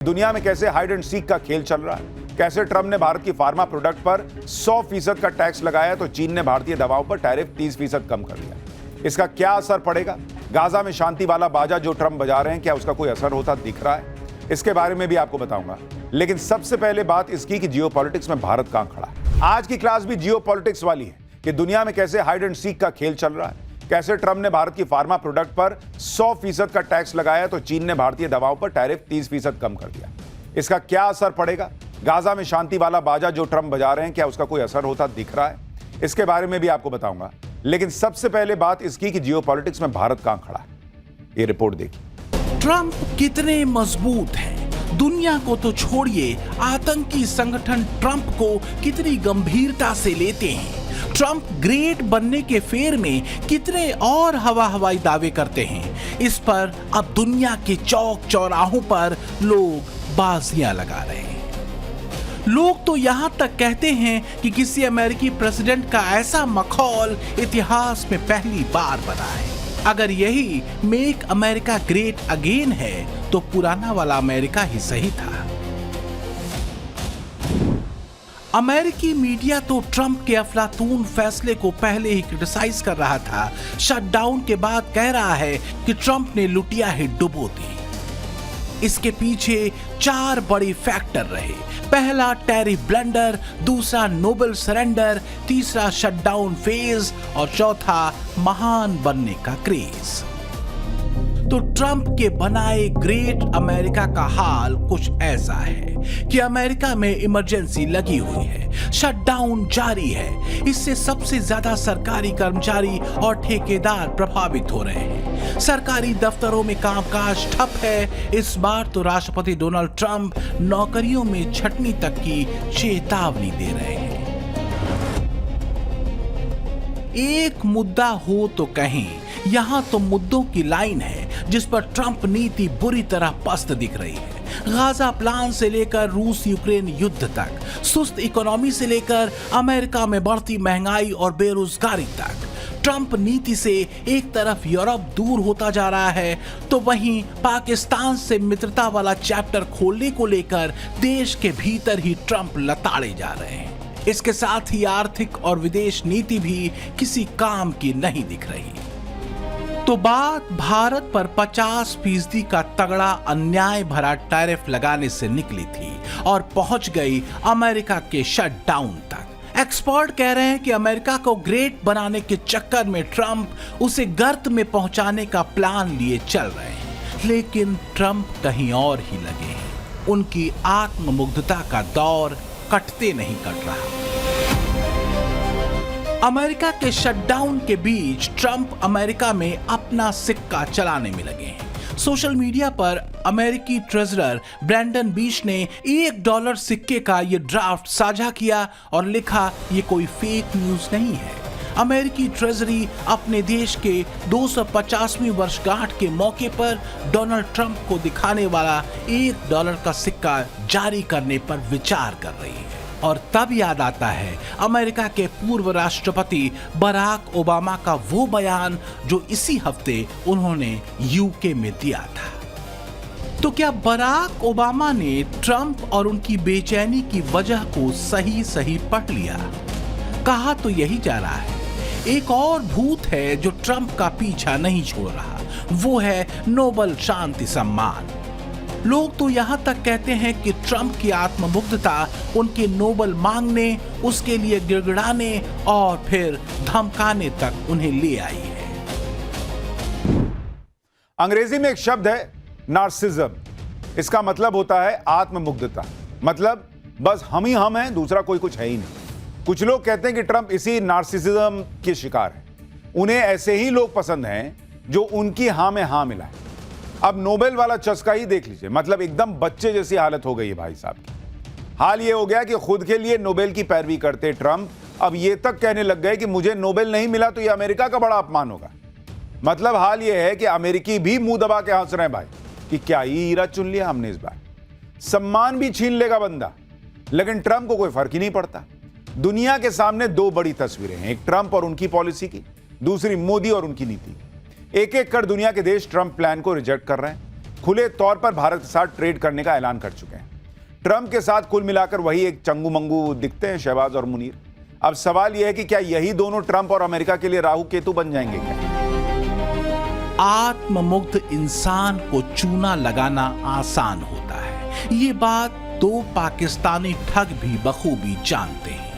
दुनिया में कैसे हाइड एंड सीक का खेल चल रहा है, कैसे ट्रंप ने भारत की फार्मा प्रोडक्ट पर 100% का टैक्स लगाया तो चीन ने भारतीय दवाओं पर टैरिफ 30% कम कर दिया। इसका क्या असर पड़ेगा? गाजा में शांति वाला बाजा जो ट्रंप बजा रहे हैं, क्या उसका कोई असर होता दिख रहा है? इसके बारे में भी आपको बताऊंगा। लेकिन सबसे पहले बात इसकी कि जियोपॉलिटिक्स में भारत कहां खड़ा है। आज की क्लास भी जियोपॉलिटिक्स वाली है कि दुनिया में कैसे हाइड एंड सीक का खेल चल रहा है, कैसे ट्रंप ने भारत की फार्मा प्रोडक्ट पर 100% का टैक्स लगाया तो चीन ने भारतीय दवाओं पर टैरिफ 30% कम कर दिया। इसका क्या असर पड़ेगा? गाजा में शांति वाला बाजा जो ट्रंप बजा रहे हैं, क्या उसका कोई असर होता दिख रहा है? इसके बारे में भी आपको बताऊंगा। लेकिन सबसे पहले बात इसकी कि जियोपॉलिटिक्स में भारत कहां खड़ा है। ये रिपोर्ट देखिए। ट्रंप कितने मजबूत हैं। दुनिया को तो छोड़िए, आतंकी संगठन ट्रंप को कितनी गंभीरता से लेते हैं। ट्रंप ग्रेट बनने के फेर में कितने और हवाई दावे करते हैं। इस पर अब दुनिया के चौक चौराहों पर लोग बाजियां लगा रहे हैं। लोग तो यहां तक कहते हैं कि किसी अमेरिकी प्रेसिडेंट का ऐसा मखौल इतिहास में पहली बार बना है। अगर यही मेक अमेरिका ग्रेट अगेन है तो पुराना वाला अमेरिका ही सही था। अमेरिकी मीडिया तो ट्रंप के अफलातून फैसले को पहले ही क्रिटिसाइज कर रहा था। शटडाउन के बाद कह रहा है कि ट्रंप ने लुटिया ही डुबो दी। इसके पीछे 4 बड़े फैक्टर रहे। पहला टैरिफ ब्लंडर, दूसरा नोबल सरेंडर, तीसरा शटडाउन फेज और चौथा महान बनने का क्रेज। तो ट्रंप के बनाए ग्रेट अमेरिका का हाल कुछ ऐसा है कि अमेरिका में इमरजेंसी लगी हुई है, शटडाउन जारी है। इससे सबसे ज्यादा सरकारी कर्मचारी और ठेकेदार प्रभावित हो रहे हैं। सरकारी दफ्तरों में कामकाज ठप है। इस बार तो राष्ट्रपति डोनाल्ड ट्रंप नौकरियों में छटनी तक की चेतावनी दे रहे हैं। एक मुद्दा हो तो कहें, यहां तो मुद्दों की लाइन है जिस पर ट्रंप नीति बुरी तरह पस्त दिख रही है। गाजा प्लान से लेकर रूस यूक्रेन युद्ध तक, सुस्त इकोनॉमी से लेकर अमेरिका में बढ़ती महंगाई और बेरोजगारी तक। ट्रंप नीति से एक तरफ यूरोप दूर होता जा रहा है तो वहीं पाकिस्तान से मित्रता वाला चैप्टर खोलने को लेकर देश के भीतर ही ट्रंप लताड़े जा रहे हैं। इसके साथ ही आर्थिक और विदेश नीति भी किसी काम की नहीं दिख रही। तो बात भारत पर 50% का तगड़ा अन्याय भरा टैरिफ लगाने से निकली थी और पहुंच गई अमेरिका के शटडाउन तक। एक्सपर्ट कह रहे हैं कि अमेरिका को ग्रेट बनाने के चक्कर में ट्रंप उसे गर्त में पहुंचाने का प्लान लिए चल रहे हैं। लेकिन ट्रंप कहीं और ही लगे हैं। उनकी आत्ममुग्धता का दौर कटते नहीं कट रहा। अमेरिका के शटडाउन के बीच ट्रंप अमेरिका में अपना सिक्का चलाने में लगे हैं। सोशल मीडिया पर अमेरिकी ट्रेजरर ब्रैंडन बीच ने $1 सिक्के का ये ड्राफ्ट साझा किया और लिखा, ये कोई फेक न्यूज नहीं है। अमेरिकी ट्रेजरी अपने देश के 250वीं वर्षगांठ के मौके पर डोनाल्ड ट्रंप को दिखाने वाला $1 का सिक्का जारी करने पर विचार कर रही है। और तब याद आता है अमेरिका के पूर्व राष्ट्रपति बराक ओबामा का वो बयान जो इसी हफ्ते उन्होंने यूके में दिया था। तो क्या बराक ओबामा ने ट्रंप और उनकी बेचैनी की वजह को सही पढ़ लिया? कहा तो यही जा रहा है। एक और भूत है जो ट्रंप का पीछा नहीं छोड़ रहा, वो है नोबल शांति सम्मान। लोग तो यहां तक कहते हैं कि ट्रंप की आत्ममुग्धता उनके नोबल मांगने, उसके लिए गिड़गिड़ाने और फिर धमकाने तक उन्हें ले आई है। अंग्रेजी में एक शब्द है नार्सिज्म। इसका मतलब होता है आत्ममुग्धता। मतलब बस हम ही हम हैं, दूसरा कोई कुछ है ही नहीं। कुछ लोग कहते हैं कि ट्रंप इसी नार्सिसिज्म के शिकार है। उन्हें ऐसे ही लोग पसंद हैं जो उनकी हां में हां मिलाएं। अब नोबेल वाला चस्का ही देख लीजिए। मतलब एकदम बच्चे जैसी हालत हो गई है भाई साहब की। हाल ये हो गया कि खुद के लिए नोबेल की पैरवी करते ट्रंप अब ये तक कहने लग गए कि मुझे नोबेल नहीं मिला तो ये अमेरिका का बड़ा अपमान होगा। मतलब हाल ये है कि अमेरिकी भी मुंह दबा के हंस रहे हैं भाई कि क्या ही हीरा चुन लिया हमने इस बार। सम्मान भी छीन लेगा बंदा, लेकिन ट्रंप को कोई फर्क ही नहीं पड़ता। दुनिया के सामने 2 बड़ी तस्वीरें हैं, एक ट्रंप और उनकी पॉलिसी की, दूसरी मोदी और उनकी नीति। एक एक कर दुनिया के देश ट्रंप प्लान को रिजेक्ट कर रहे हैं। खुले तौर पर भारत के साथ ट्रेड करने का ऐलान कर चुके हैं। ट्रंप के साथ कुल मिलाकर वही एक चंगू मंगू दिखते हैं शहबाज और मुनीर। अब सवाल यह है कि क्या यही दोनों ट्रंप और अमेरिका के लिए राहु केतु बन जाएंगे क्या? आत्ममुग्ध इंसान को चूना लगाना आसान होता है, ये बात दो पाकिस्तानी ठग भी बखूबी जानते हैं।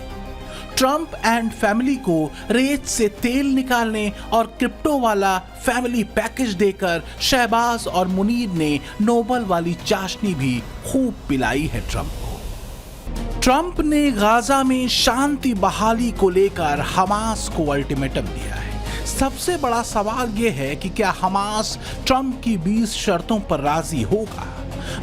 ट्रंप एंड फैमिली को रेत से तेल निकालने और क्रिप्टो वाला फैमिली पैकेज देकर शहबाज और मुनीर ने नोबल वाली चाशनी भी खूब पिलाई है ट्रंप को। ट्रंप ने गाजा में शांति बहाली को लेकर हमास को अल्टीमेटम दिया है। सबसे बड़ा सवाल यह है कि क्या हमास ट्रंप की 20 शर्तों पर राजी होगा?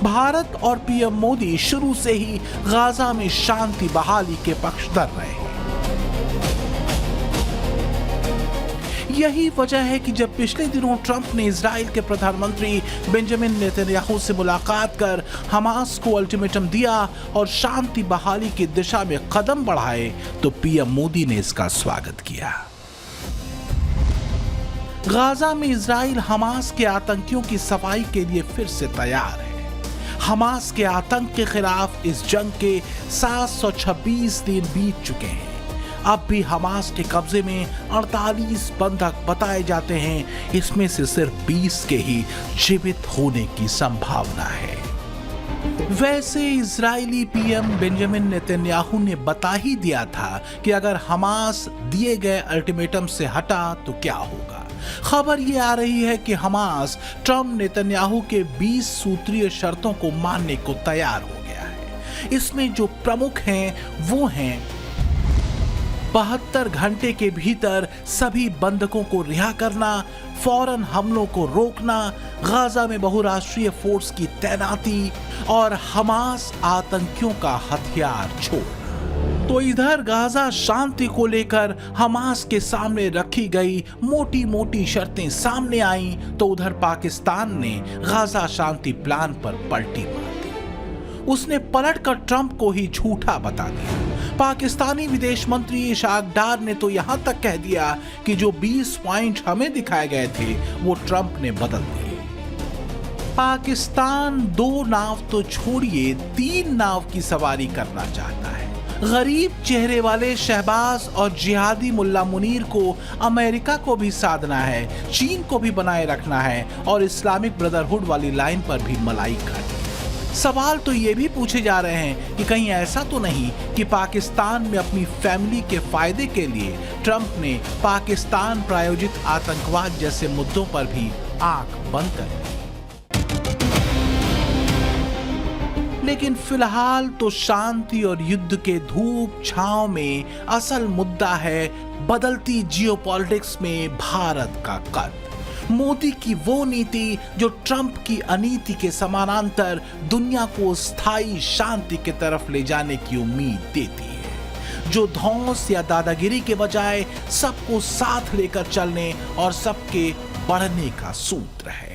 भारत और पीएम मोदी शुरू से ही गाजा में शांति बहाली के पक्षधर रहे हैं। यही वजह है कि जब पिछले दिनों ट्रंप ने इजराइल के प्रधानमंत्री बेंजामिन नेतन्याहू से मुलाकात कर हमास को अल्टीमेटम दिया और शांति बहाली की दिशा में कदम बढ़ाए, तो पीएम मोदी ने इसका स्वागत किया। गाजा में इजराइल हमास के आतंकियों की सफाई के लिए फिर से तैयार है। हमास के आतंक के खिलाफ इस जंग के 726 दिन बीत चुके हैं। अब भी हमास के कब्जे में 48 बंधक बताए जाते हैं, इसमें से सिर्फ 20 के ही जीवित होने की संभावना है। वैसे इजरायली पीएम बेंजामिन नेतन्याहू ने बता ही दिया था कि अगर हमास दिए गए अल्टीमेटम से हटा तो क्या होगा। खबर ये आ रही है कि हमास ट्रंप नेतन्याहू के 20 सूत्रीय शर्तों को मानने को तैयार हो गया है। इसमें जो प्रमुख हैं वो हैं 72 घंटे के भीतर सभी बंधकों को रिहा करना, फौरन हमलों को रोकना, गाजा में बहुराष्ट्रीय फोर्स की तैनाती और हमास आतंकियों का हथियार छोड़ना। तो इधर गाजा शांति को लेकर हमास के सामने रखी गई मोटी मोटी शर्तें सामने आईं, तो उधर पाकिस्तान ने गाजा शांति प्लान पर पलटी मार दी। उसने पलटकर ट्रंप को ही झूठा बता दिया। पाकिस्तानी विदेश मंत्री इशाक डार ने तो यहां तक कह दिया कि जो 20 पॉइंट हमें दिखाए गए थे वो ट्रंप ने बदल दिए। पाकिस्तान 2 नाव तो छोड़िए 3 नाव की सवारी करना चाहता है। गरीब चेहरे वाले शहबाज और जिहादी मुल्ला मुनीर को अमेरिका को भी साधना है, चीन को भी बनाए रखना है और इस्लामिक ब्रदरहुड वाली लाइन पर भी मलाई काटनी। सवाल तो ये भी पूछे जा रहे हैं कि कहीं ऐसा तो नहीं कि पाकिस्तान में अपनी फैमिली के फायदे के लिए ट्रंप ने पाकिस्तान प्रायोजित आतंकवाद जैसे मुद्दों पर भी आंख बंद कर दी। लेकिन फिलहाल तो शांति और युद्ध के धूप छांव में असल मुद्दा है बदलती जियोपॉलिटिक्स में भारत का कद। मोदी की वो नीति जो ट्रंप की अनीति के समानांतर दुनिया को स्थायी शांति की तरफ ले जाने की उम्मीद देती है, जो धौंस या दादागिरी के बजाय सबको साथ लेकर चलने और सबके बढ़ने का सूत्र है।